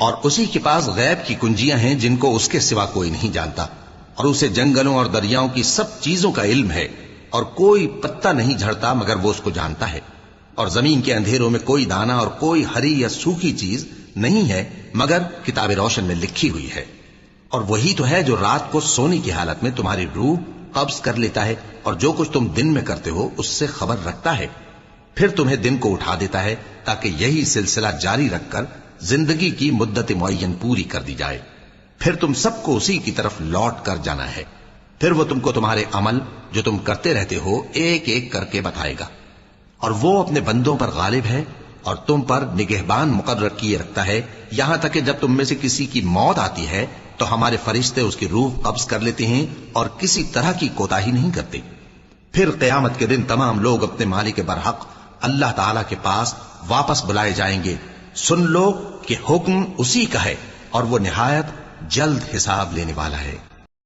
اور اسی کے پاس غیب کی کنجیاں ہیں جن کو اس کے سوا کوئی نہیں جانتا، اور اسے جنگلوں اور دریاؤں کی سب چیزوں کا علم ہے، اور کوئی پتا نہیں جھڑتا مگر وہ اس کو جانتا ہے، اور زمین کے اندھیروں میں کوئی دانا اور کوئی ہری یا سوکھی چیز نہیں ہے مگر کتاب روشن میں لکھی ہوئی ہے۔ اور وہی تو ہے جو رات کو سونے کی حالت میں تمہاری روح قبض کر لیتا ہے، اور جو کچھ تم دن میں کرتے ہو اس سے خبر رکھتا ہے، پھر تمہیں دن کو اٹھا دیتا ہے تاکہ یہی سلسلہ جاری رکھ کر زندگی کی مدت معین پوری کر دی جائے، پھر تم سب کو اسی کی طرف لوٹ کر جانا ہے، پھر وہ تم کو تمہارے عمل جو تم کرتے رہتے ہو ایک ایک کر کے بتائے گا، اور وہ اپنے بندوں پر غالب ہے اور تم پر نگہبان مقرر کیے رکھتا ہے، یہاں تک کہ جب تم میں سے کسی کی موت آتی ہے تو ہمارے فرشتے اس کی روح قبض کر لیتے ہیں اور کسی طرح کی کوتاہی نہیں کرتے۔ پھر قیامت کے دن تمام لوگ اپنے مالک برحق اللہ تعالی کے پاس واپس بلائے جائیں گے۔ سن لو کہ حکم اسی کا ہے اور وہ نہایت جلد حساب لینے والا ہے۔